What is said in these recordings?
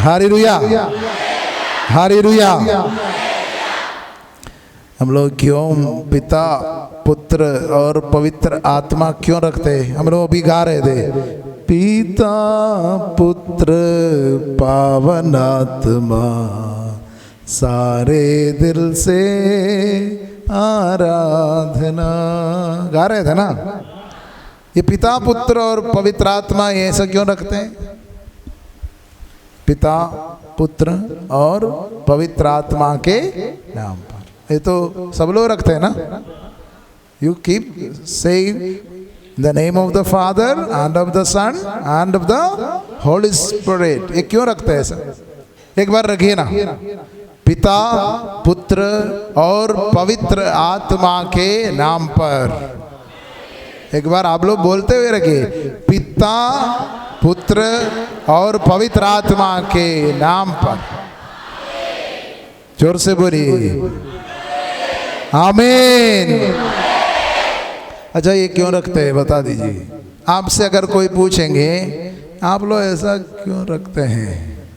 Hallelujah, hallelujah. हम लोग क्यों पिता पुत्र और पवित्र आत्मा क्यों रखते हैं? हम लोग अभी गा रहे थे, पिता पुत्र पावन आत्मा सारे दिल से आराधना, गा रहे थे ना। ये पिता पुत्र और पवित्र आत्मा ये ऐसा क्यों रखते हैं? पिता पुत्र और पवित्र आत्मा के नाम पर। ये तो सब लोग रखते हैं ना। You keep saying the name of the father and of the son and of the holy spirit. ये क्यों रखते हैं ऐसा? एक बार रखिए ना, पिता पुत्र और पवित्र आत्मा के नाम पर। एक बार आप लोग बोलते हुए रखिए, पिता पुत्र और पवित्र आत्मा के नाम पर। जोर से बोलिए आमीन। अच्छा, ये क्यों रखते हैं बता दीजिए। आपसे अगर कोई पूछेंगे आप लोग ऐसा क्यों रखते हैं,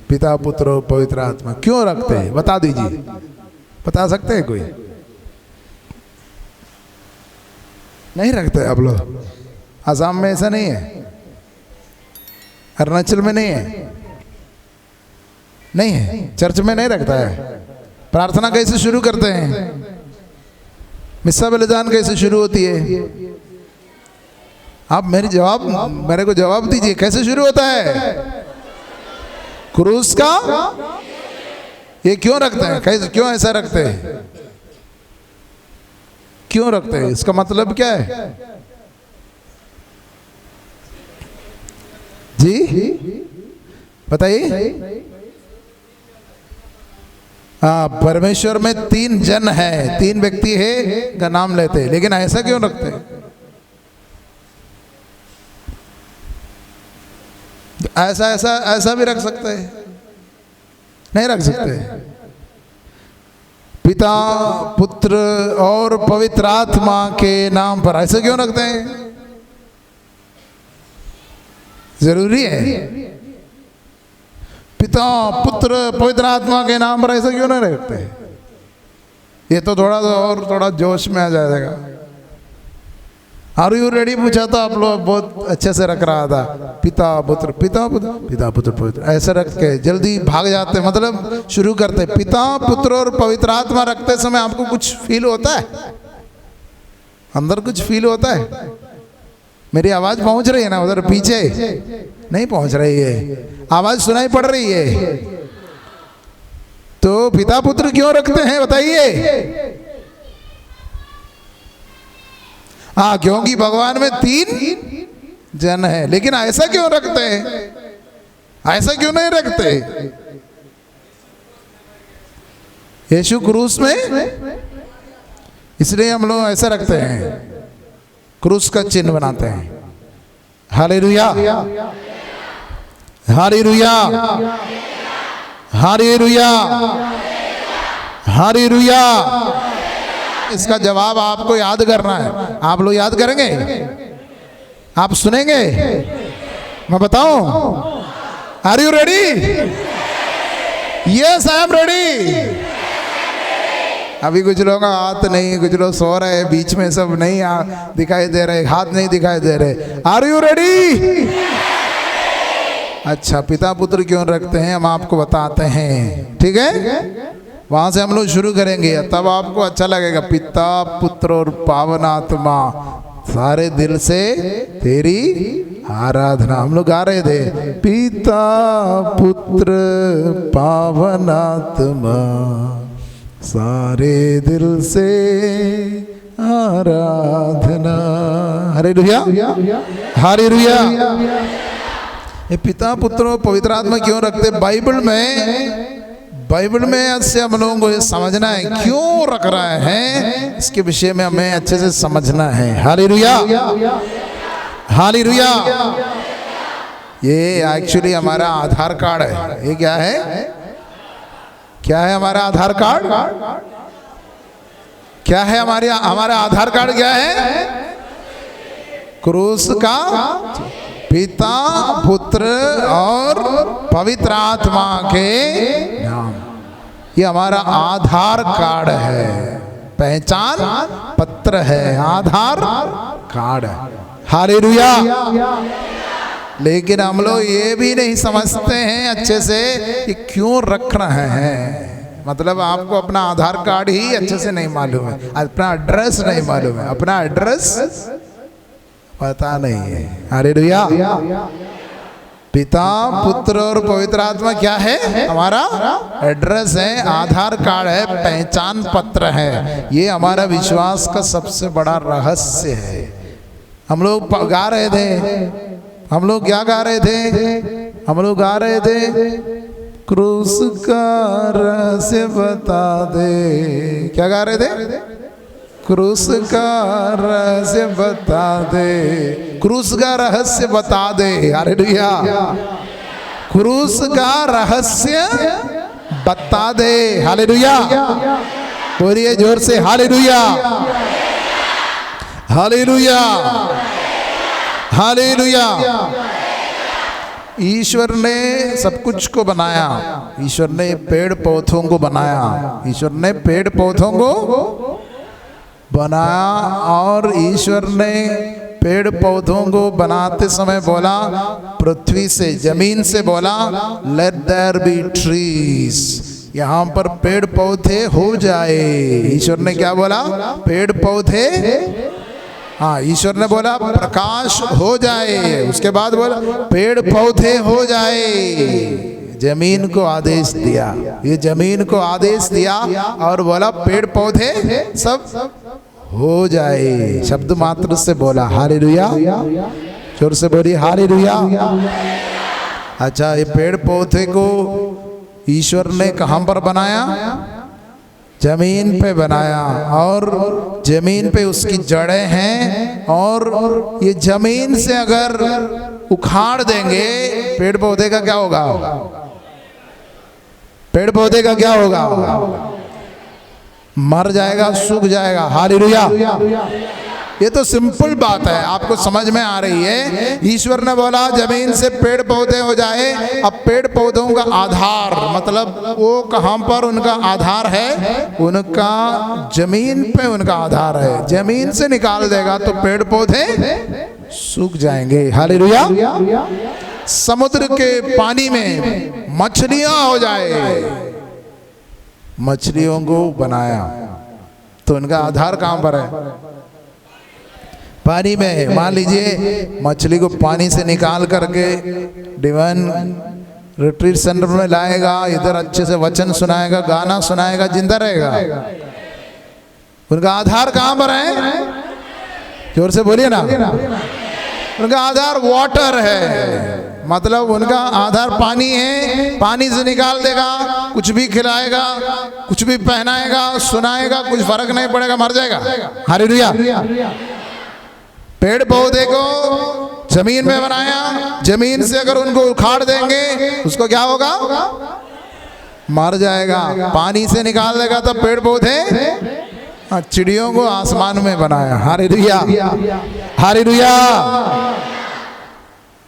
पिता पुत्र और पवित्र आत्मा क्यों रखते हैं, बता दीजिए। बता सकते हैं कोई? नहीं रखते आप लोग। आसाम में ऐसा नहीं है, अरुणाचल में नहीं है, नहीं है, चर्च में नहीं रखता है। प्रार्थना कैसे शुरू करते हैं? मिस्सा बलिदान कैसे शुरू होती है? आप मेरे को जवाब दीजिए, कैसे शुरू होता है? क्रूस का। ये क्यों रखते हैं? कैसे, क्यों ऐसा रखते हैं? क्यों रखते हैं? इसका मतलब क्या है जी? बताइए। हाँ, परमेश्वर में 3 जन है, 3 व्यक्ति है का नाम लेते हैं, लेकिन ऐसा क्यों रखते हैं? ऐसा ऐसा ऐसा भी रख सकते हैं? नहीं रख सकते। पिता पुत्र और पवित्र आत्मा के नाम पर, ऐसे क्यों रखते हैं? जरूरी है? पिता पुत्र पवित्र आत्मा के नाम पर ऐसा क्यों नहीं रखते? ये तो थोड़ा जोश में आ जाएगा। आर यू रेडी पूछा था आप लोग, बहुत अच्छे से रख रहा था। पिता पुत्र पवित्र ऐसे रख के जल्दी भाग जाते, मतलब शुरू करते। पिता पुत्र और पवित्र आत्मा रखते समय आपको कुछ फील होता है? अंदर कुछ फील होता है? मेरी आवाज पहुंच रही है ना? उधर पीछे नहीं पहुंच रही है, आवाज सुनाई पड़ रही है। तो पिता पुत्र क्यों रखते हैं बताइए? हाँ, क्योंकि भगवान में 3 जन है। लेकिन ऐसा क्यों रखते हैं? ऐसा क्यों नहीं रखते? यीशु क्रूस में, इसलिए हम लोग ऐसा रखते हैं, क्रूस का चिन्ह बनाते हैं। Hallelujah, hallelujah, hallelujah, hallelujah. इसका जवाब आपको याद करना है। आप लोग याद करेंगे? आप सुनेंगे? मैं बताऊं? Are you ready? Yes, I am ready. अभी कुछ लोग हाथ नहीं, कुछ लोग सो रहे हैं, बीच में सब नहीं दिखाई दे रहे, हाथ नहीं दिखाई दे रहे। Are you ready? अच्छा, पिता पुत्र क्यों रखते हैं हम आपको बताते हैं, ठीक है? वहां से हम लोग शुरू करेंगे, तब आपको अच्छा लगेगा। पिता पुत्र और पावन आत्मा सारे दिल से तेरी आराधना। हम लोग गा रहे थे, पिता पुत्र पावन आत्मा सारे दिल से आराधना। Hallelujah, hallelujah. ये पिता पुत्र और पवित्र आत्मा क्यों रखते? बाइबल में ऐसे हम लोगों को ये समझना है क्यों रख रहे हैं, इसके विषय में हमें अच्छे से समझना है। हालेलुया, हालेलुया, ये एक्चुअली हमारा आधार कार्ड है। ये क्या है? क्या है हमारा आधार कार्ड? क्या है हमारा आधार कार्ड? क्या है? क्रूस का पिता, पुत्र और पवित्र आत्मा के नाम। ये हमारा आधार कार्ड है, पहचान पत्र है, आधार कार्ड है। हालेलुया। लेकिन हम लोग ये भी नहीं समझते हैं अच्छे से कि क्यों रख रहे हैं। मतलब आपको अपना आधार कार्ड ही अच्छे से नहीं मालूम है, अपना एड्रेस नहीं मालूम है, अपना एड्रेस पता नहीं है। हालेलुया। पिता, पुत्र और पवित्र आत्मा क्या है? हमारा एड्रेस है, आधार कार्ड है, पहचान पत्र है। ये हमारा विश्वास का सबसे बड़ा रहस्य है। हम लोग गा रहे थे, हम लोग क्या गा रहे थे? हम लोग गा रहे थे, क्रूस का रहस्य बता दे। क्या गा रहे थे? क्रूस का रहस्य बता दे, क्रूस का रहस्य बता दे। हालेलुया। क्रूस का रहस्य बता दे। हालेलुया। बोलिए जोर से हालेलुया, हालेलुया, हालेलुया। ईश्वर ने सब कुछ को बनाया। ईश्वर ने पेड़ पौधों को बनाया। ईश्वर ने पेड़ पौधों को बनाया और ईश्वर ने पेड़ पौधों को बनाते समय बोला, पृथ्वी से, जमीन से बोला, लेट देयर बी ट्रीज। यहाँ पर पेड़ पौधे हो जाए। ईश्वर ने क्या बोला? पेड़ पौधे। हाँ, ईश्वर ने बोला प्रकाश हो जाए। उसके बाद बोला पेड़ पौधे हो जाए। जमीन को आदेश दिया, ये जमीन को आदेश दिया और बोला पेड़ पौधे सब हो जाए। शब्द मात्र से बोला। हालेलुया। जोर से बोलिए हालेलुया। अच्छा, ये पेड़ पौधे को ईश्वर ने कहाँ पर बनाया? जमीन पे बनाया। और जमीन पे उसकी जड़ें हैं और ये जमीन से अगर उखाड़ देंगे, पेड़ पौधे का क्या होगा? पेड़ पौधे का क्या होगा? मर जाएगा, सूख जाएगा। हालेलुया। ये तो सिंपल बात है, आपको समझ में आ रही है। ईश्वर ने बोला जमीन से पेड़ पौधे हो जाए। अब पेड़ पौधों का आधार, मतलब वो कहाँ पर उनका आधार है? उनका जमीन पे उनका आधार है। जमीन से निकाल देगा तो पेड़ पौधे सूख जाएंगे। हालेलुया। समुद्र के पानी में मछलियां हो जाए, मछलियों को बनाया तो उनका आधार कहाँ पर है? पानी में। मान लीजिए मछली को पानी से निकाल करके डिवाइन रिट्रीट सेंटर में लाएगा, इधर अच्छे से वचन सुनाएगा, गाना सुनाएगा, जिंदा रहेगा। उनका आधार कहाँ पर है? जोर से बोलिए ना। उनका आधार वाटर है, मतलब उनका आधार पानी है। पानी से निकाल देगा, कुछ भी खिलाएगा, कुछ भी पहनाएगा, सुनाएगा, कुछ फर्क नहीं पड़ेगा, मर जाएगा। हालेलुया। पेड़ पौधे को जमीन में बनाया, जमीन से अगर उनको उखाड़ देंगे उसको क्या होगा? मर जाएगा। पानी से निकाल देगा तो पेड़ पौधे। चिड़ियों को आसमान में बनाया। Hallelujah, hallelujah.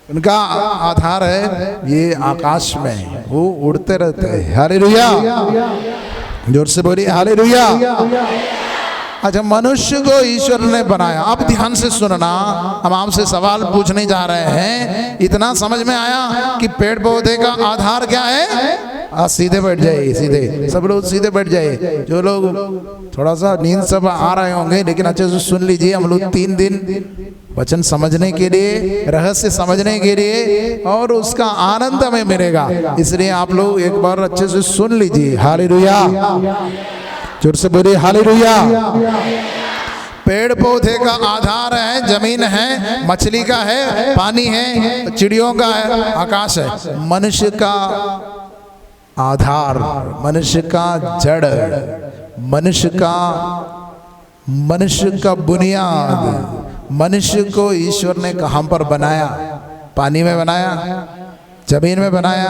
उनका आधार है ये आकाश में, वो उड़ते रहते हैं। हालेलुया। जोर से बोलिए हालेलुया। अच्छा, मनुष्य को ईश्वर ने बनाया। अब ध्यान से सुनना, हम आपसे सवाल पूछने जा रहे हैं। इतना समझ में आया कि पेड़ पौधे का आधार क्या है? सीधे बैठ जाइए, सीधे सब लोग सीधे बैठ जाइए। जो लोग थोड़ा सा नींद सब आ रहे होंगे, लेकिन अच्छे से सुन लीजिए। हम लोग 3 दिन वचन समझने के लिए, रहस्य समझने के लिए, और उसका आनंद हमें मिलेगा। इसलिए आप लोग एक बार अच्छे से सुन लीजिए। हालेलुया। जोर से बोलिए हालेलुया। पेड़ पौधे का आधार है, जमीन है, मछली का है, पानी है, चिड़ियों का है, आकाश है। मनुष्य का आधार, मनुष्य का जड़, मनुष्य का बुनियाद, मनुष्य को ईश्वर ने कहाँ पर बनाया? पानी में बनाया, जमीन में बनाया,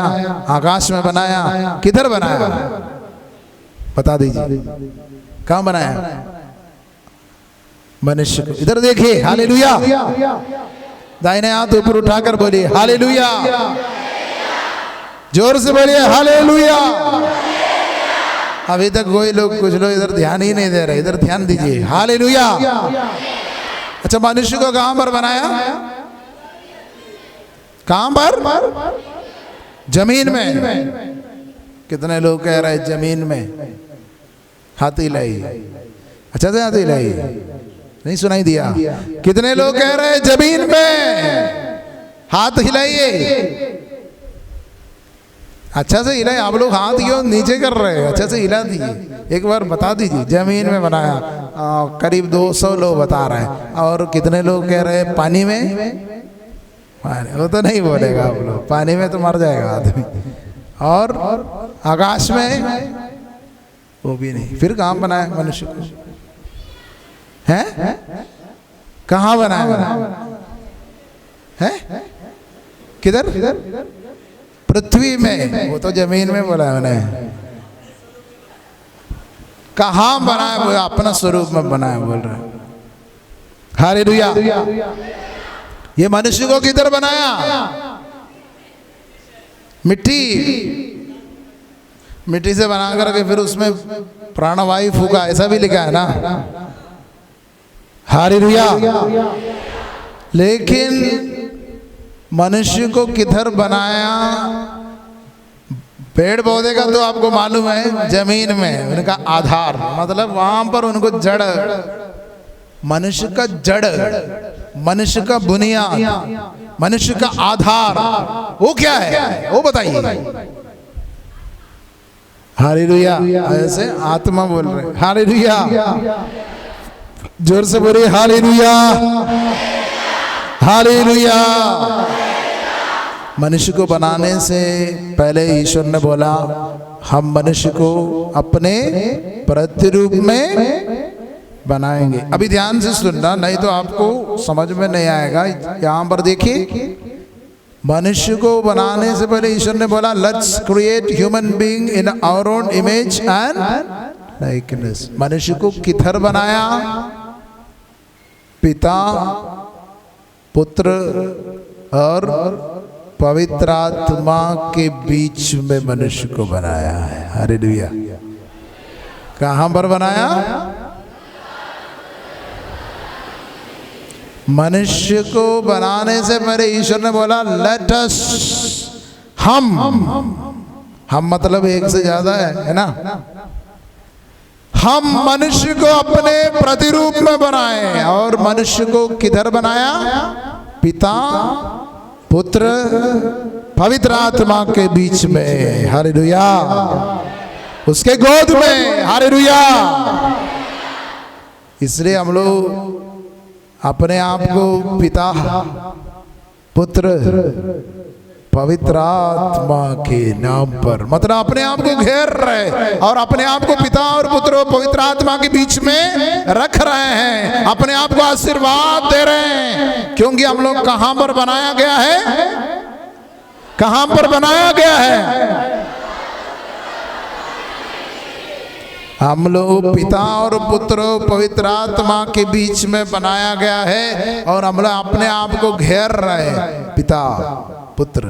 आकाश में बनाया, किधर बनाया? बता दीजिए, कहां बनाया? मनुष्य को। इधर देखिए, हालेलुया। दाहिने हाथ ऊपर उठाकर बोलिए हालेलुया। जोर से बोलिए हालेलुया। अभी तक कोई लोग, कुछ लोग इधर ध्यान ही नहीं दे रहे, इधर ध्यान दीजिए, हालेलुया। अच्छा, मनुष्य को कहां पर बनाया? कहां पर? जमीन में। कितने लोग कह रहे जमीन में? हाथ हिलाई। अच्छा से हाथ हिलाई, नहीं सुनाई दिया? कितने लोग कह रहे हैं जमीन में? हाथ हिलाइए। अच्छा से हिलाइए। आप लोग हाथ क्यों नीचे कर रहे हैं? अच्छा से हिला दीजिए। एक बार बता दीजिए, जमीन में बनाया। करीब 200 लोग बता रहे हैं। और कितने लोग कह रहे हैं पानी में? पानी, वो तो नहीं बोलेगा आप लोग, पानी में तो मर जाएगा आदमी। और आकाश में? वो भी नहीं। फिर कहां बनाया मनुष्य को? है कहां बनाया? है किधर? पृथ्वी में। वो तो जमीन में बोला मैंने। कहां बनाया? वो अपना स्वरूप में बनाया बोल रहे। हालेलुया। ये मनुष्य को किधर बनाया? मिट्टी से बना करके फिर उसमें प्राणवायु फूका, ऐसा भी लिखा है ना? हालेलुया। लेकिन मनुष्य को किधर बनाया? पेड़ पौधे का तो आपको मालूम है, जमीन में उनका आधार, मतलब वहां पर उनको जड़। मनुष्य का जड़, मनुष्य का बुनियाद, मनुष्य का आधार वो क्या है? वो बताइए। हालेलुया। ऐसे आत्मा बोल रहे। हालेलुया। जोर से बोलिए हालेलुया। हालेलुया। मनुष्य को बनाने से पहले ईश्वर ने बोला, हम मनुष्य को अपने प्रतिरूप में बनाएंगे। अभी ध्यान से सुनना, नहीं तो आपको समझ में नहीं आएगा। यहां पर देखिए, मनुष्य को बनाने से पहले ईश्वर ने बोला, let's create human being in our own image and likeness. मनुष्य को किधर बनाया? पिता, पुत्र और पवित्र आत्मा के बीच में मनुष्य को बनाया है। हालेलुया। कहां पर बनाया? मनुष्य को बनाने से पहले ईश्वर ने बोला, लेट अस, हम मतलब एक से ज्यादा है ना? हम मनुष्य को अपने प्रतिरूप में बनाए। और मनुष्य को किधर बनाया? पिता, पुत्र, पवित्र आत्मा के बीच में। हालेलुया। उसके गोद में। हालेलुया। इसलिए हम लोग अपने आप को पिता, पुत्र, पवित्र आत्मा के नाम पर, मतलब अपने आप को घेर रहे और अपने आप को पिता और पुत्र और पवित्र आत्मा के बीच में रख रहे हैं। अपने आप को आशीर्वाद दे रहे हैं। क्योंकि हम लोग कहां पर बनाया गया है? कहां पर बनाया गया है? हम लोग पिता और पुत्र पवित्र आत्मा के बीच में बनाया गया है। और हम लोग अपने आप को घेर रहे हैं पिता, पुत्र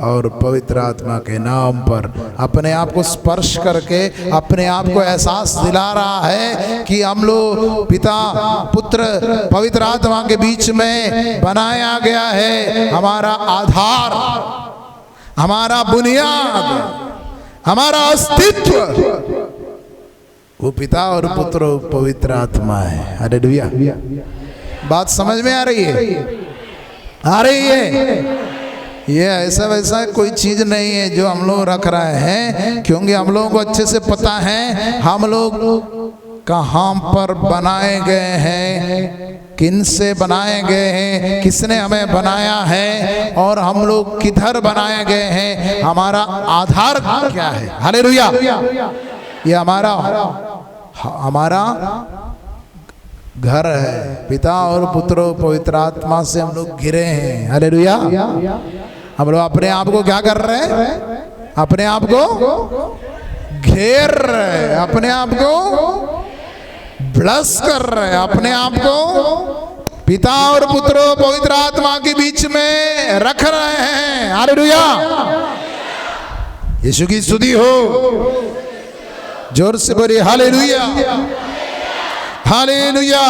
और पवित्र आत्मा के नाम पर। अपने आप को स्पर्श करके अपने आप को एहसास दिला रहा है कि हम लोग पिता, पुत्र, पवित्र आत्मा के बीच में बनाया गया है। हमारा आधार, हमारा बुनियाद, हमारा अस्तित्व वो पिता और पुत्र और पवित्र आत्मा है। हालेलुया। बात समझ में आ रही है? आ रही है? ये ऐसा वैसा कोई चीज नहीं है जो हम लोग रख रहे हैं। क्योंकि हम लोगों को अच्छे से पता है हम लोग कहां पर बनाए गए हैं, किन से बनाए गए हैं, किसने हमें बनाया है और हम लोग किधर बनाए गए हैं। हमारा आधार क्या है? हालेलुया। ये हमारा घर है। पिता और पुत्र और पवित्र आत्मा से हम लोग घिरे हैं। हालेलुया। हम लोग अपने आप को क्या कर रहे हैं? अपने आप को घेर रहे हैं, अपने आप को ब्लस कर रहे हैं, अपने आप को पिता और पुत्र और पवित्र आत्मा के बीच में रख रहे हैं। हालेलुया। यीशु की स्तुति हो। जोर से बोलिए हालेलुया, हालेलुया।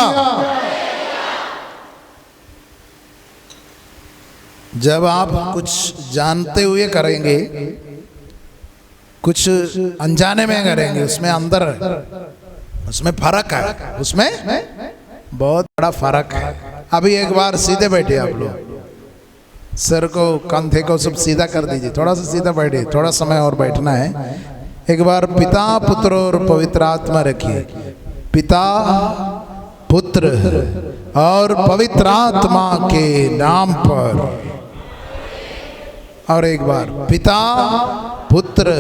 जब आप कुछ जानते हुए करेंगे, कुछ अनजाने में करेंगे, उसमें अंदर है, उसमें फर्क है, उसमें बहुत बड़ा फर्क है। अभी एक बार सीधे बैठे आप लोग, सर को कंधे को सब सीधा कर दीजिए, थोड़ा सा सीधा बैठिए, थोड़ा समय और बैठना है। एक बार पिता पुत्र और पवित्र आत्मा रखिए। पिता पुत्र और पवित्र आत्मा के नाम पर। और एक बार पिता पुत्र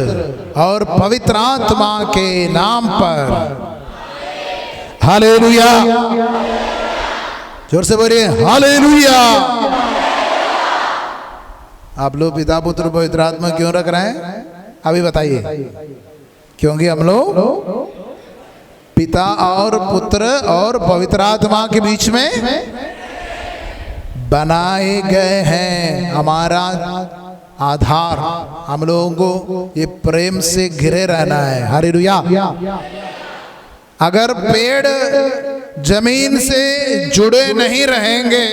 और पवित्र आत्मा के नाम पर। हालेलुया। जोर से बोलिए हालेलुया। आप लोग पिता पुत्र पवित्र आत्मा क्यों रख रहे हैं? अभी बताइए। क्योंकि हम लोग पिता और पुत्र और पवित्र आत्मा के बीच में बनाए गए हैं। हमारा आधार, हम लोगों को ये प्रेम से घिरे रहना है। हालेलुया। अगर पेड़ जमीन से जुड़े नहीं रहेंगे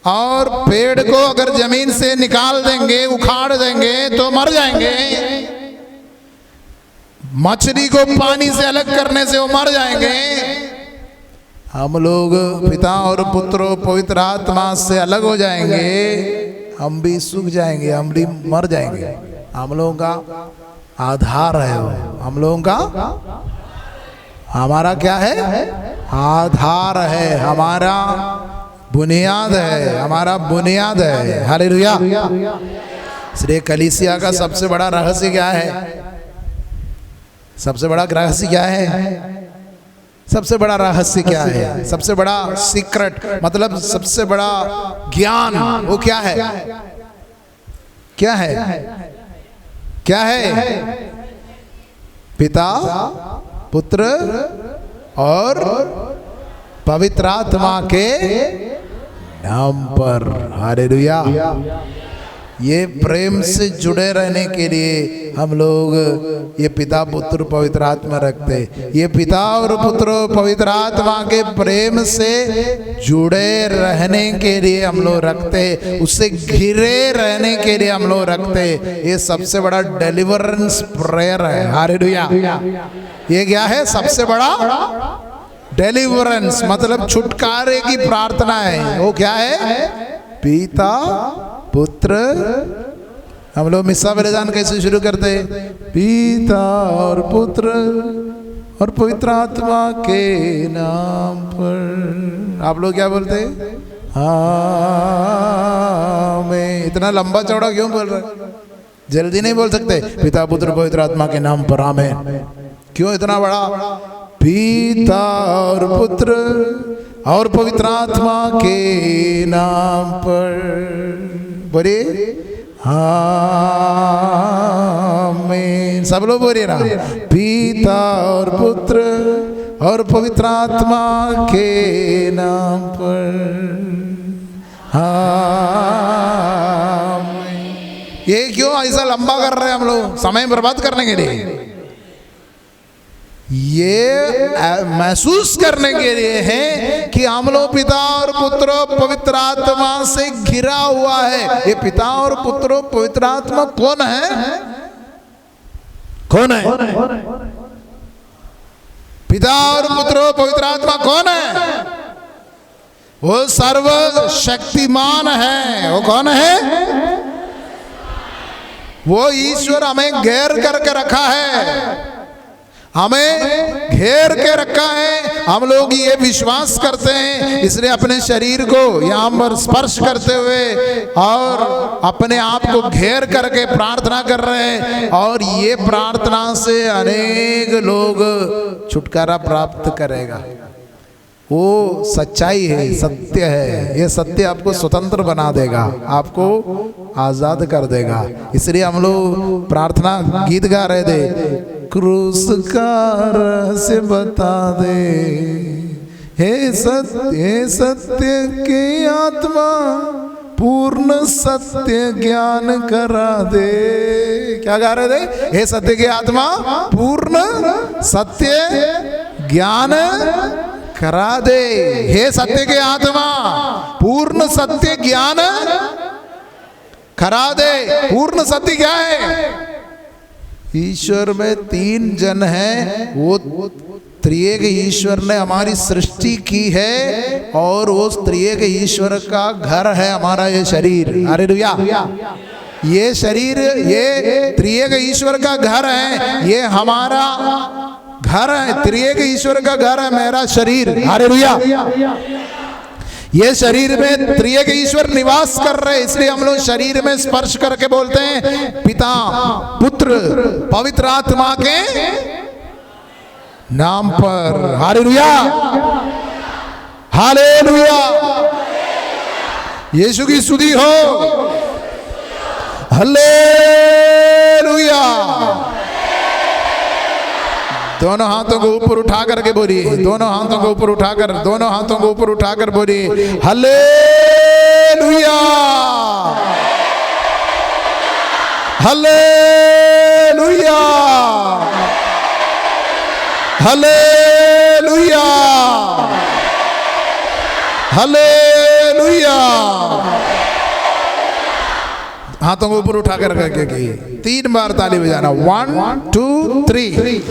और पेड़ को अगर जमीन से निकाल देंगे, उखाड़ देंगे तो मर जाएंगे। मछली को पानी से अलग करने से वो मर जाएंगे। हम लोग पिता और पुत्र और पवित्र आत्मा से अलग हो जाएंगे, हम भी सूख जाएंगे, हम भी मर जाएंगे। हम लोगों का आधार है वो, हम लोगों का, हमारा क्या है? आधार है, हमारा बुनियाद है, हमारा बुनियाद है। हालेलुया। इसलिए कलीसिया का सबसे बड़ा रहस्य क्या है? सबसे बड़ा रहस्य क्या है? सबसे बड़ा रहस्य क्या है? सबसे बड़ा सीक्रेट, मतलब सबसे बड़ा ज्ञान, वो क्या है? क्या है? क्या है? पिता पुत्र और पवित्र आत्मा के नाम पर। हालेलुया। ये प्रेम से जुड़े रहने के लिए हम लोग ये पिता पुत्र पवित्र आत्मा रखते। ये पिता और पुत्र पवित्र आत्मा के प्रेम से जुड़े रहने के लिए हम लोग रखते, उससे घिरे रहने के लिए हम लोग रखते। ये सबसे बड़ा डिलीवरेंस प्रेयर है। हालेलुया। ये क्या है? सबसे बड़ा डिलीवरेंस, मतलब छुटकारे की प्रार्थना है। वो क्या है? पिता पुत्र, हम लोग मिस्सा बलिदान कैसे शुरू करते? पिता और पुत्र और पवित्र आत्मा के नाम पर। आप लोग क्या बोलते? आमीन। इतना लंबा चौड़ा क्यों बोल रहे? जल्दी नहीं बोल सकते? पिता पुत्र पवित्र आत्मा के नाम पर आमीन। क्यों इतना बड़ा? पिता और पुत्र और पवित्र आत्मा के नाम पर। बोलिए आमीन। सब लोग बोलिए ना, पिता और पुत्र और पवित्र आत्मा के नाम पर। आमीन। ये क्यों ऐसा लंबा कर रहे हैं हम लोग? समय बर्बाद करने के लिए? ये महसूस करने के लिए है कि हम लोग पिता और पुत्र पवित्र आत्मा से घिरा हुआ है। ये पिता और पुत्र पवित्र आत्मा कौन है? कौन है? पिता और पुत्र पवित्र आत्मा कौन है? वो सर्वशक्तिमान है। वो कौन है? वो ईश्वर हमें घेर करके रखा है, हमें घेर के रखा है। हम लोग ये विश्वास करते हैं, इसलिए अपने शरीर को यहाँ पर स्पर्श करते हुए और अपने आप को घेर करके प्रार्थना कर रहे हैं। और ये प्रार्थना से अनेक लोग छुटकारा प्राप्त करेगा। वो सच्चाई है, सत्य है। ये सत्य आपको स्वतंत्र बना देगा, आपको आजाद कर देगा। इसलिए हम लोग प्रार्थना गीत गा रहे थे, क्रूस का रहस्य बता दे, हे सत्य के आत्मा पूर्ण सत्य ज्ञान करा दे। क्या गा रहे थे? हे सत्य के आत्मा पूर्ण सत्य ज्ञान करा दे। हे सत्य के आत्मा पूर्ण सत्य ज्ञान करा दे। पूर्ण सत्य क्या है? ईश्वर में तीन जन हैं, वो त्रिएक ईश्वर ने हमारी सृष्टि की है और उस त्रिएक ईश्वर का घर है हमारा ये शरीर। हालेलुया। ये शरीर, ये त्रिएक ईश्वर का घर है, ये हमारा घर है, त्रिएक ईश्वर का घर है मेरा शरीर। हालेलुया। ये शरीर में त्रिएक ईश्वर निवास कर रहे, इसलिए हम लोग शरीर में स्पर्श करके बोलते हैं पिता पुत्र पवित्र आत्मा के नाम पर। Hallelujah, hallelujah. यीशु की स्तुति हो। हालेलुया। दोनों हाथों को ऊपर उठा करके बोलिए, दोनों हाथों को ऊपर उठाकर, दोनों हाथों को ऊपर उठाकर बोलिए हालेलुया, हालेलुया, हालेलुया, हालेलुया। हाथों को ऊपर उठा कर करके 3 बार ताली बजाना। 1 2 3।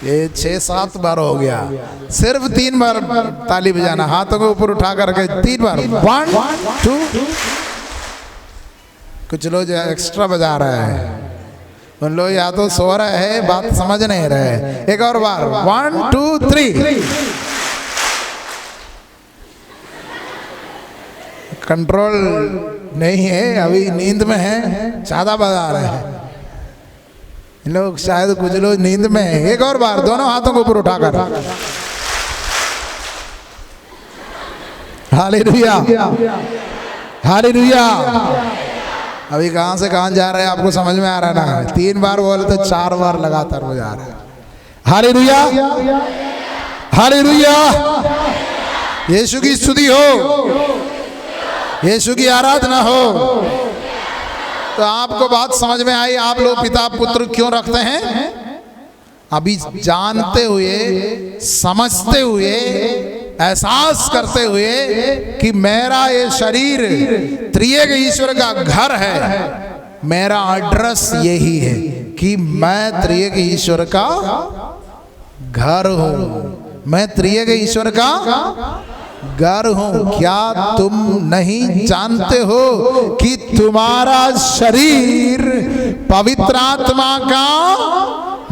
ये 6-7 बार हो गया। सिर्फ 3 बार ताली बजाना, हाथों को ऊपर उठा करके 3 बार। 1 2। कुछ लोग एक्स्ट्रा बजा रहे हैं, उन लोग या तो सो रहे हैं, बात समझ नहीं रहे। एक और बार 1 2 3। कंट्रोल नहीं है, अभी नींद में है, ज्यादा बजा रहे हैं लोग, शायद कुछ लोग नींद में है। एक और बार दोनों हाथों को ऊपर उठाकर हालेलुया, हालेलुया। अभी कहां से कहां जा रहे हैं आपको समझ में आ रहा है ना? 3 बार बोले तो 4 बार लगातार हो जा रहा है। Hallelujah, hallelujah. यीशु की स्तुति हो, यीशु की आराधना हो। तो आपको बात समझ में आई, आप लोग पिता पुत्र क्यों रखते हैं? अभी जानते हुए, समझते हुए, एहसास करते हुए कि मेरा ये शरीर त्रिएक ईश्वर का घर है, मेरा एड्रेस यही है कि मैं त्रिएक ईश्वर का घर हूं, मैं त्रिएक ईश्वर का घर हूं। क्या तुम नहीं जानते हो कि तुम्हारा शरीर पवित्र आत्मा का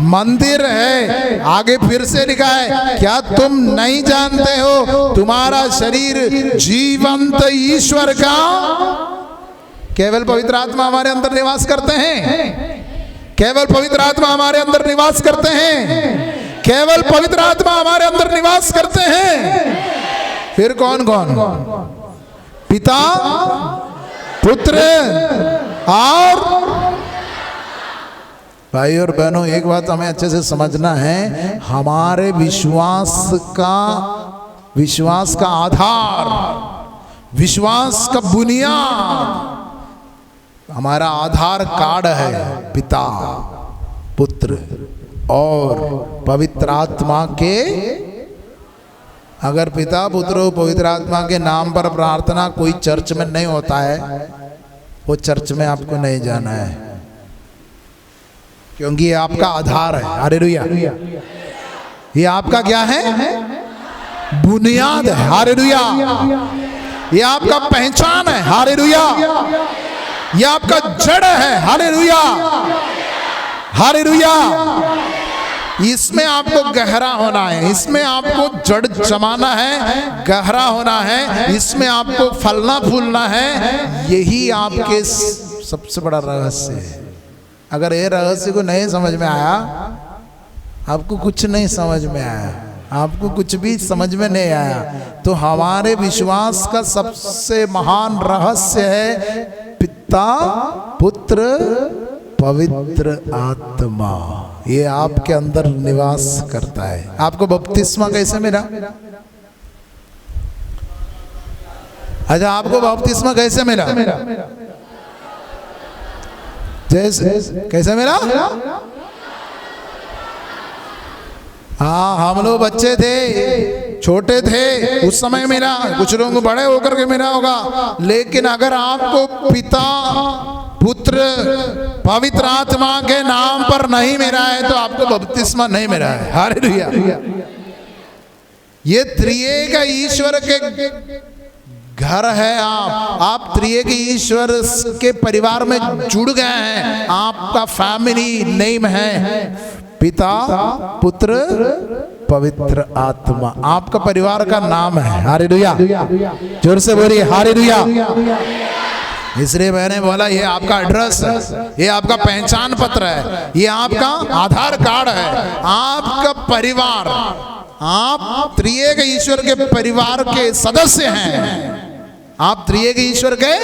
मंदिर है? आगे फिर से लिखा है, क्या तुम नहीं जानते हो तुम्हारा शरीर जीवंत ईश्वर का? केवल पवित्र आत्मा हमारे अंदर निवास करते हैं, केवल पवित्र आत्मा हमारे अंदर निवास करते हैं, केवल पवित्र आत्मा हमारे अंदर निवास करते हैं। फिर कौन कौन? पिता पुत्र और भाई और बहनों, एक बात हमें अच्छे से समझना है, हमारे विश्वास का आधार, विश्वास का बुनियाद, हमारा आधार कार्ड है पिता पुत्र और पवित्र आत्मा के। अगर पिता पुत्र और पवित्र आत्मा के नाम पर प्रार्थना कोई चर्च में नहीं होता है, वो चर्च में आपको नहीं जाना है, क्योंकि ये आपका आधार है। हालेलुया। ये आपका क्या है? बुनियाद है। हालेलुया। ये आपका पहचान है। हालेलुया। ये आपका जड़ है। Hallelujah, hallelujah. इसमें आपको गहरा होना है, इसमें आपको जड़ जमाना है, गहरा होना है, इसमें आपको फलना फूलना है। यही आपके सबसे बड़ा रहस्य है। अगर ये रहस्य को नहीं समझ में आया, आपको कुछ नहीं समझ में आया, आपको कुछ भी समझ में नहीं आया, तो हमारे विश्वास का सबसे महान रहस्य है पिता पुत्र पवित्र आत्मा। ये आपके अंदर निवास करता है। आपको बपतिस्मा कैसे मिला? अच्छा, आपको बपतिस्मा कैसे मिला? जैसे कैसे मिला? हाँ, हम लोग बच्चे थे, छोटे थे, उस समय मिला, कुछ लोग बड़े होकर के मिला होगा, लेकिन अगर आपको पिता पुत्र पवित्र आत्मा के नाम पर नहीं मिला है तो आपको बपतिस्मा नहीं मिला है। हालेलुया। ये त्रिएक ईश्वर के घर है। आप त्रिएक ईश्वर के परिवार में जुड़ गए हैं। आपका फैमिली नेम है पिता पुत्र पवित्र आत्मा, आपका परिवार का नाम है। हालेलुया, जोर से बोलिए हालेलुया। इसलिए मैंने बोला ये आपका एड्रेस है, ये आपका पहचान पत्र है, ये आपका आधार कार्ड है। आपका परिवार, आप त्रिएक ईश्वर के परिवार के सदस्य हैं। आप त्रिएक ईश्वर के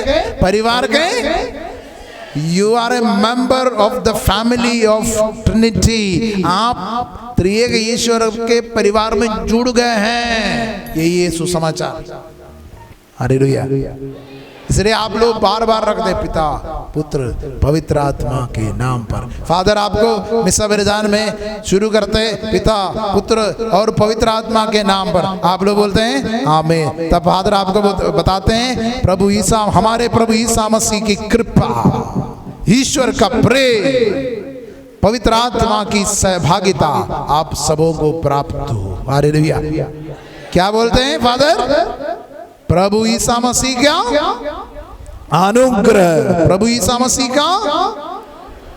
परिवार के, you are a member of the family of trinity. आप त्रिएक ईश्वर के परिवार में जुड़ गए हैं। यही सुसमाचार। हालेलुया। इसलिए आप लोग बार बार रख दे पिता पुत्र पवित्र आत्मा के नाम पर। फादर आपको मिसा विरजान में शुरू करते पिता पुत्र और पवित्र आत्मा के नाम पर, आप लोग बोलते हैं आमीन। तब फादर आपको बताते हैं प्रभु ईसा, हमारे प्रभु ईसा मसीह की कृपा, ईश्वर का प्रेम, पवित्र आत्मा की सहभागिता आप सबों को प्राप्त हो। हालेलुया। क्या बोलते हैं फादर? प्रभु ईसा मसीह का अनुग्रह, प्रभु ईसा मसीह का,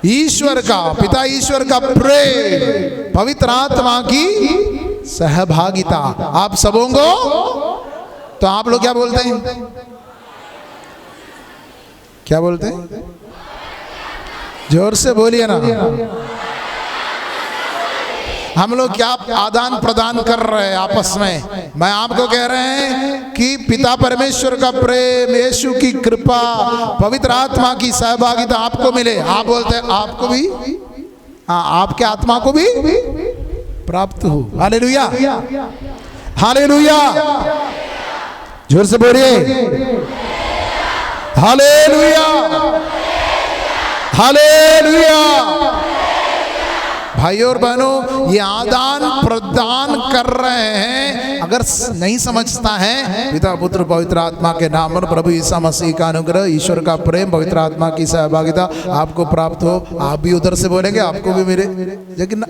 ईश्वर का, पिता ईश्वर का प्रेम, पवित्र आत्मा की सहभागिता आप सबों को। तो आप लोग क्या बोलते हैं? क्या बोलते हैं? जोर से बोलिए ना। हम लोग क्या आदान प्रदान कर रहे हैं आपस में? मैं आपको कह रहे हैं कि पिता परमेश्वर का प्रेम, यीशु की कृपा, पवित्र आत्मा की सहभागिता आपको मिले। आप बोलते हैं आपको भी, हाँ, आपके आत्मा को भी प्राप्त हो। हालेलुया, हालेलुया, जोर से बोलिए हालेलुया, हालेलुया। भाइयों और बहनों, ये आदान प्रदान कर रहे हैं। अगर नहीं समझता है, पिता पुत्र पवित्र आत्मा के नाम पर प्रभु ईसा मसीह का अनुग्रह, ईश्वर का प्रेम, पवित्र आत्मा की सहभागिता आपको प्राप्त हो। आप भी उधर से बोलेंगे आपको भी मिले, लेकिन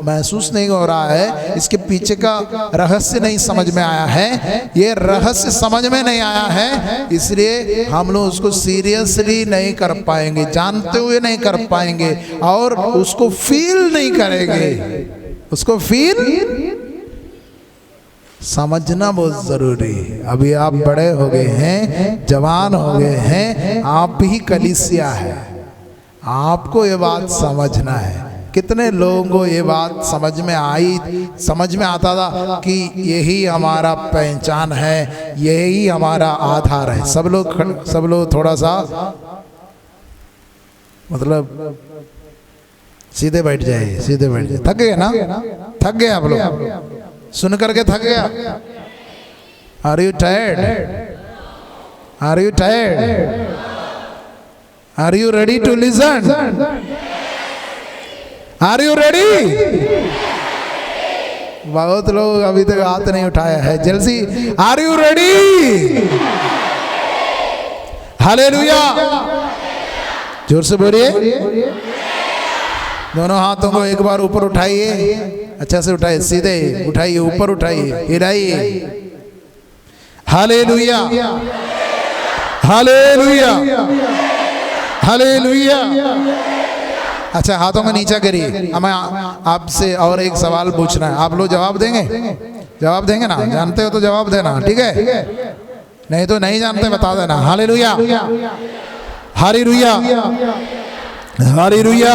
महसूस नहीं हो रहा है। इसके पीछे का रहस्य नहीं समझ में आया है। ये रहस्य समझ में नहीं आया है, इसलिए हम लोग उसको सीरियसली नहीं कर पाएंगे, जानते हुए नहीं कर पाएंगे और उसको फील नहीं करेंगे। उसको फील समझना बहुत जरूरी है। अभी आप बड़े हो गए हैं, जवान हो गए हैं, आप ही कलीसिया है, आपको ये बात समझना है। कितने लोगों को ये बात समझ में आई, समझ में आता था कि यही हमारा पहचान है, यही हमारा आधार है। सब लोग थोड़ा सा मतलब सीधे बैठ जाए, सीधे बैठ जाए। थक गए ना? थक गए आप लोग? सुन करके थक गया? Are you tired? Are you tired? Are you ready to listen? Are you ready? बहुत लोग अभी तक हाथ नहीं उठाया है। जल्दी, आर यू रेडी? हालेलुया, जोर से बोलिए। दोनों हाथों को एक बार ऊपर उठाइए, अच्छा से उठाइए, सीधे उठाइए, ऊपर उठाइए, हिलाइए। Hallelujah, hallelujah, hallelujah. अच्छा, हाथों को नीचा करिए। हमें आपसे और एक सवाल पूछना है, आप लोग जवाब देंगे? जवाब देंगे ना? जानते हो तो जवाब देना, ठीक है? नहीं तो नहीं जानते बता देना। हालेलुया, हालेलुया, हालेलुया,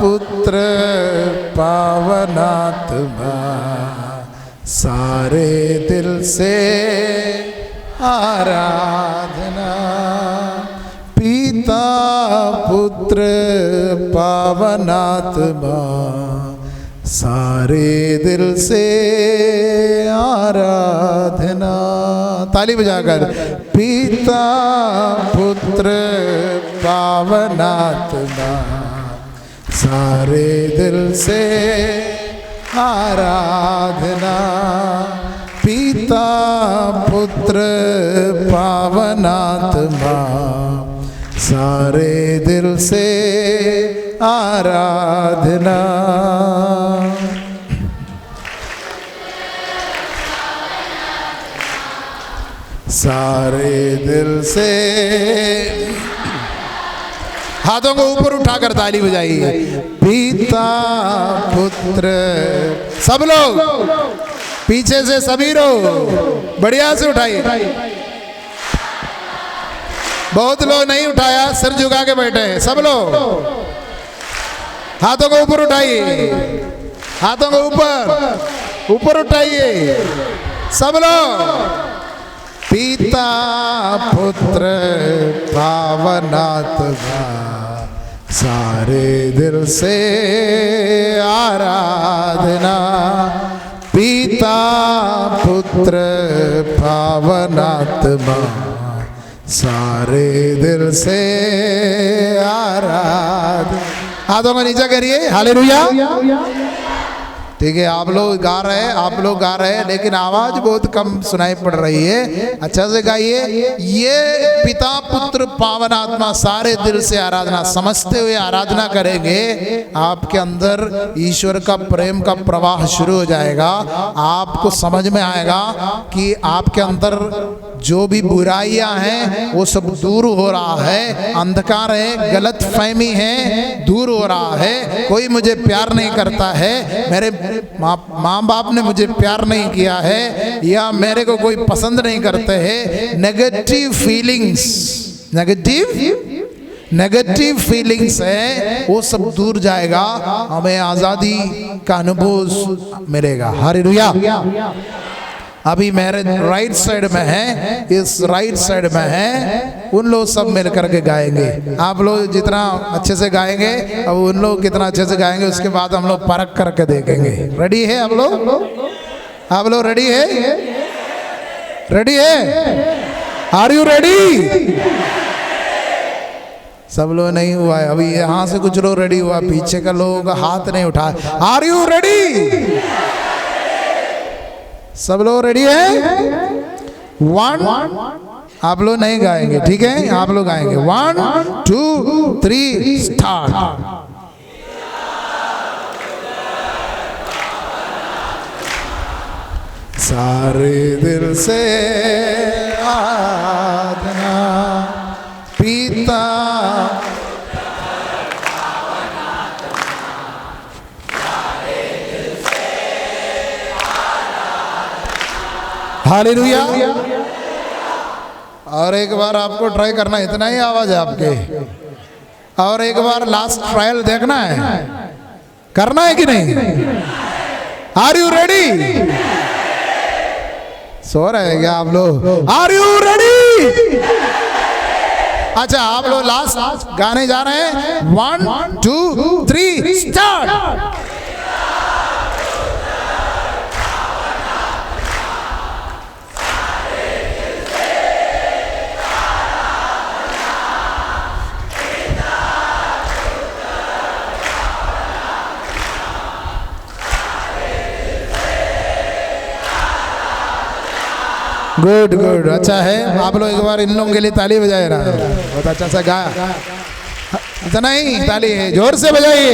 पुत्र पावनात्मा सारे दिल से आराधना। पिता पुत्र पावनात्मा सारे दिल से आराधना। ताली बजाकर पिता पुत्र पावनात्मा सारे दिल से आराधना। पिता पुत्र पावनात्मा सारे दिल से आराधना। सारे दिल से हाथों को ऊपर उठाकर ताली बजाइए। पिता पुत्र सब लोग पीछे से सभी लोग बढ़िया से उठाइए। बहुत लोग नहीं उठाया, सिर झुका के बैठे हैं। सब लोग हाथों को ऊपर उठाइए, हाथों को ऊपर ऊपर उठाइए सब लोग। पिता पुत्र पावनात्मा सारे दिल से आराधना। पिता पुत्र पावनात्मा सारे दिल से आराधना। हाथों को नीचे करिए, हालेलुया। ठीक है, आप लोग गा रहे हैं, आप लोग गा रहे हैं, लेकिन आवाज बहुत कम सुनाई पड़ रही है। अच्छा से गाइए। ये पिता पुत्र पावन आत्मा सारे दिल से आराधना समझते हुए आराधना करेंगे, आपके अंदर ईश्वर का प्रेम का प्रवाह शुरू हो जाएगा। आपको समझ में आएगा कि आपके अंदर जो भी बुराइयां हैं वो सब दूर हो रहा है, अंधकार है, गलत फहमी है, दूर हो रहा है। कोई मुझे प्यार नहीं करता है, मेरे माँ बाप ने मुझे प्यार नहीं किया है, या मेरे को कोई पसंद नहीं करते हैं। नेगेटिव फीलिंग्स, नेगेटिव फीलिंग्स है, वो सब दूर जाएगा। हमें आज़ादी का अनुभव मिलेगा। हालेलुया। अभी मेरे राइट साइड में है, इस राइट साइड में है, उन लोग सब मिल करके गाएंगे। आप लोग जितना अच्छे से गाएंगे, अब उन लोग कितना अच्छे से गाएंगे, उसके बाद हम लोग परख करके देखेंगे। रेडी है आप लोग? आप लोग रेडी है? रेडी है? Are you ready? सब लोग नहीं हुआ है। अभी यहाँ से कुछ लोग रेडी हुआ, पीछे का लोग हाथ नहीं उठाए। Are you ready? सब लोग रेडी है? वन, आप लोग नहीं गाएंगे, ठीक है? आप लोग गाएंगे। 1 2 3 स्टार्ट। सारे दिल से आराधना। पिता हालेलुया। और एक बार आपको ट्राई करना, इतना ही आवाज है आपके। और एक बार लास्ट ट्रायल देखना है, करना है कि नहीं? Are you ready? सो रहे हैं क्या आप लोग? Are you ready? अच्छा, आप लोग लास्ट गाने जा रहे हैं। 1 2 3 स्टार्ट। गुड गुड, अच्छा है। आप लोग एक बार इन लोगों के लिए ताली बजाए ना, बहुत अच्छा सा गाया। इतना ही ताली है, जोर से बजाइए।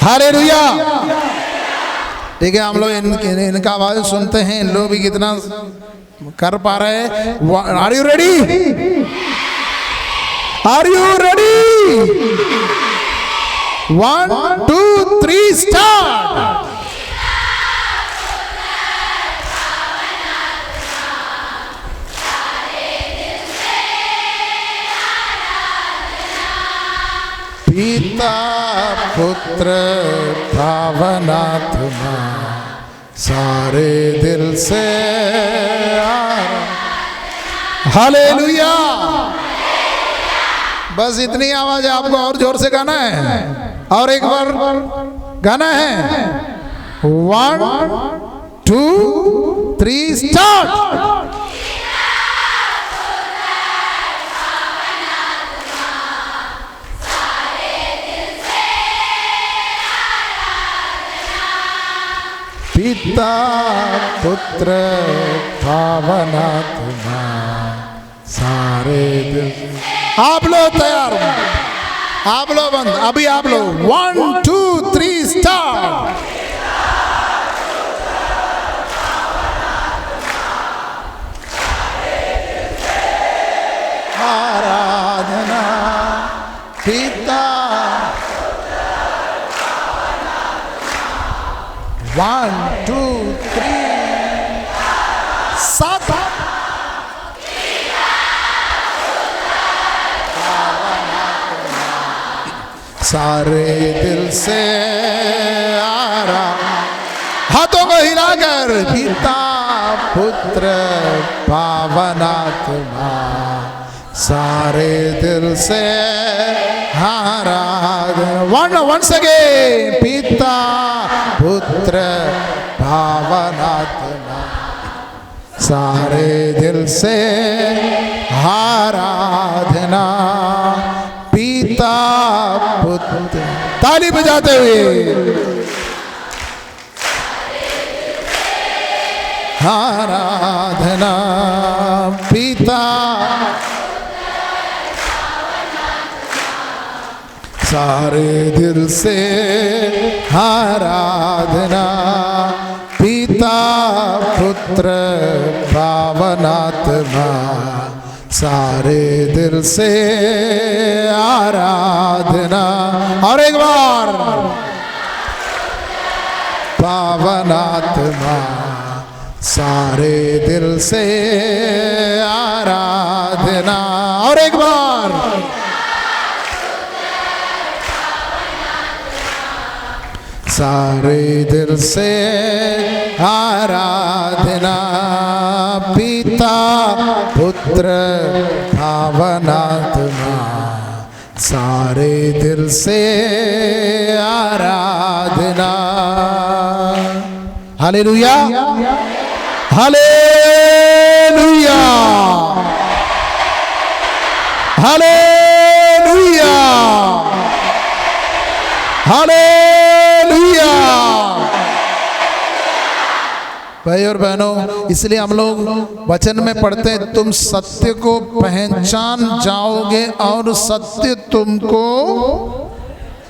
हालेलुया। ठीक है, हम लोग इनका आवाज सुनते हैं, इन लोग भी कितना कर पा रहे हैं। Are you ready? Are you ready? 1 2 3 start. पिता पुत्र पावनात्मा सारे दिल से हालेलुया। बस इतनी आवाज है आपको, और जोर से गाना है, और एक बार गाना है। 1 2 3 स्टार्ट। पिता पुत्र भावनात्मा सारे दिल। आप लोग तैयार हो? आप लोग बंद, अभी आप लोग 1 2 3 स्टार्ट। आराधना पिता 1 2 3 7 सारे दिल से हाथों को हिलाकर पिता पुत्र पावनात्मा सारे दिल से आराधना। once again पिता पुत्र पावनात्मा सारे दिल से आराधना। पिता पुत्र, ताली बजाते हुए आराधना। पिता सारे दिल से आराधना। पिता पुत्र पावनात्मा सारे दिल से आराधना। और एक बार पावनात्मा सारे दिल से आराधना। और एक बार सारे दिल से आराधना। पिता पुत्र पावनात्मा सारे दिल से आराधना। Hallelujah hallelujah hallelujah hallelujah. भाई और बहनों, इसलिए हम लोग वचन में पढ़ते हैं, तुम सत्य को पहचान जाओगे और सत्य तुमको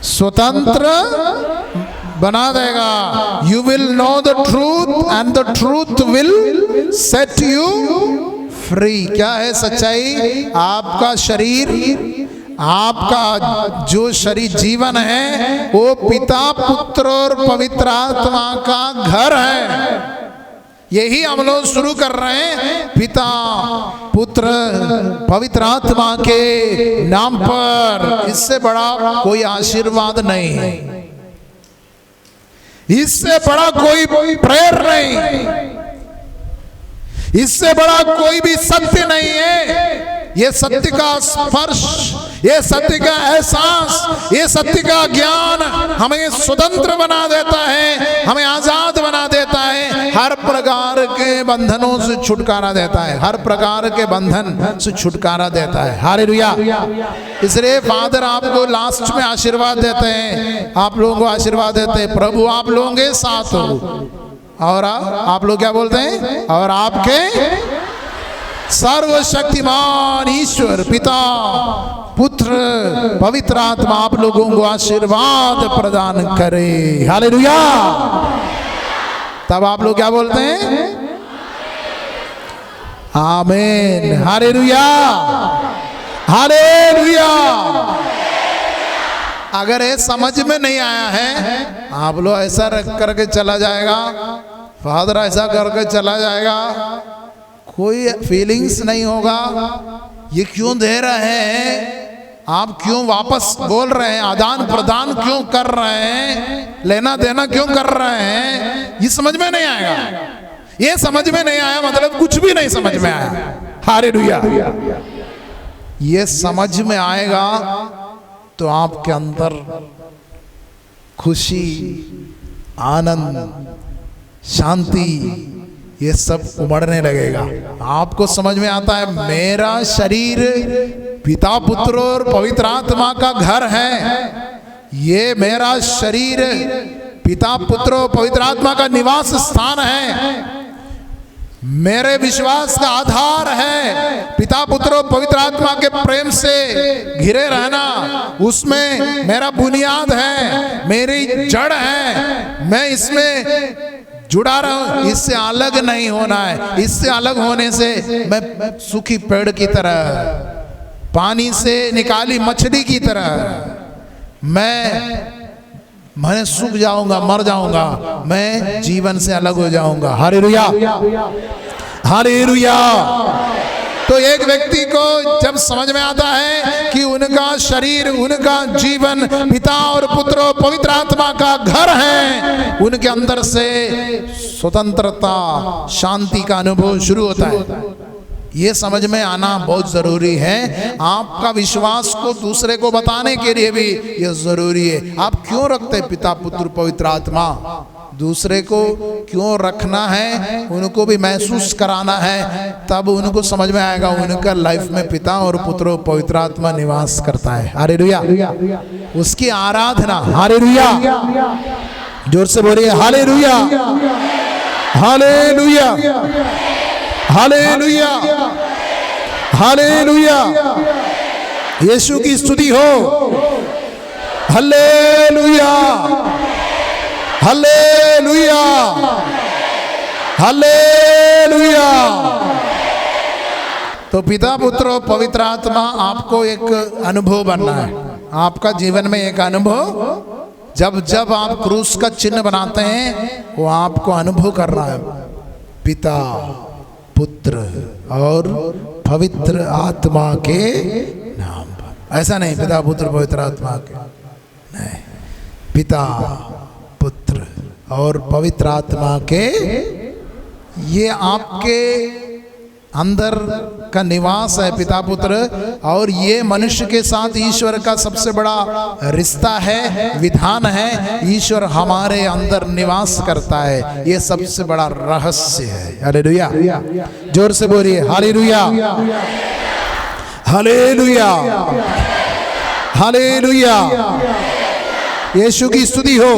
स्वतंत्र बना देगा। You will know the truth and the truth will set you free. क्या है सच्चाई? आपका शरीर, आपका जो शरीर जीवन है वो पिता पुत्र और पवित्र आत्मा का घर है। यही हम लोग शुरू कर रहे हैं, पिता पुत्र पवित्र आत्मा के नाम पर। इससे बड़ा कोई आशीर्वाद नहीं है, इससे बड़ा कोई प्रेयर नहीं, इससे बड़ा कोई भी सत्य नहीं है। ये सत्य का स्पर्श, ये सत्य का एहसास, ये सत्य का ज्ञान हमें स्वतंत्र बना देता है, हमें आजाद बना देता है, हर प्रकार के बंधनों से छुटकारा देता है, हर प्रकार के बंधन से छुटकारा देता है। हालेलुया। इसलिए फादर आपको लास्ट में आशीर्वाद देते हैं, आप लोगों को आशीर्वाद देते हैं, प्रभु आप लोगों के साथ हो। और आप लोग क्या बोलते हैं? और आपके सर्वशक्तिमान ईश्वर पिता पुत्र पवित्र आत्मा आप लोगों को आशीर्वाद प्रदान करे। हालेलुया। तब आप लोग क्या बोलते हैं? आमीन। Hallelujah hallelujah. अगर ये समझ में नहीं आया है, आप लोग ऐसा रख करके चला जाएगा, फादर ऐसा करके चला जाएगा, कोई फीलिंग्स नहीं होगा। ये क्यों दे रहे हैं, आप क्यों वापस बोल रहे हैं, आदान प्रदान क्यों कर रहे हैं, लेना देना क्यों कर रहे हैं, ये समझ में नहीं आएगा। ये समझ में नहीं आया मतलब कुछ भी नहीं समझ में आया। हालेलुया। ये समझ में आएगा तो आपके अंदर खुशी, आनंद, शांति ये सब उमड़ने लगेगा। आपको समझ में आता है मेरा शरीर पिता, पुत्र और पवित्र आत्मा का घर है। ये मेरा शरीर पिता, पुत्र और पवित्र आत्मा का निवास स्थान है। मेरे विश्वास का आधार है पिता, पुत्र और पवित्र आत्मा के प्रेम से घिरे रहना। उसमें मेरा बुनियाद है, मेरी जड़ है। मैं इसमें जुड़ा रहूं, इससे अलग नहीं होना है। इससे अलग होने से मैं सूखी पेड़ की तरह, पानी से निकाली मछली की तरह मैं सूख जाऊंगा, मर जाऊंगा, मैं जीवन से अलग हो जाऊंगा। Hallelujah, hallelujah. तो एक व्यक्ति को जब समझ में आता है कि उनका शरीर, उनका जीवन पिता और पुत्र और पवित्र आत्मा का घर है, उनके अंदर से स्वतंत्रता, शांति का अनुभव शुरू होता है। ये समझ में आना बहुत जरूरी है। आपका विश्वास को दूसरे को बताने के लिए भी यह जरूरी है। आप क्यों रखते हैं पिता, पुत्र, पवित्र आत्मा? दूसरे को क्यों रखना है, उनको भी महसूस कराना है, तब उनको समझ में आएगा उनका लाइफ में पिता और पुत्र और पवित्र आत्मा निवास करता है। हालेलुया, उसकी आराधना। हालेलुया, जोर से बोलिए हालेलुया, हालेलुया, हालेलुया, हालेलुया। यीशु की स्तुति हो। Hallelujah, hallelujah, hallelujah. तो पिता, पुत्र और पवित्र आत्मा आपको एक अनुभव बनना है। आपका जीवन में एक अनुभव, जब जब आप क्रूस का चिन्ह बनाते हैं, वो आपको अनुभव करना है पिता, पुत्र और पवित्र आत्मा के नाम पर। ऐसा नहीं पिता, पुत्र, पवित्र आत्मा के नहीं, पिता, पुत्र और पवित्र आत्मा के, ये आपके अंदर का निवास है पिता, पुत्र। और ये मनुष्य के साथ ईश्वर का सबसे बड़ा रिश्ता है, विधान है। ईश्वर हमारे अंदर निवास करता है, ये सबसे बड़ा रहस्य है। हालेलुया, जोर से बोलिए हालेलुया, हालेलुया, हालेलुया। यीशु की स्तुति हो।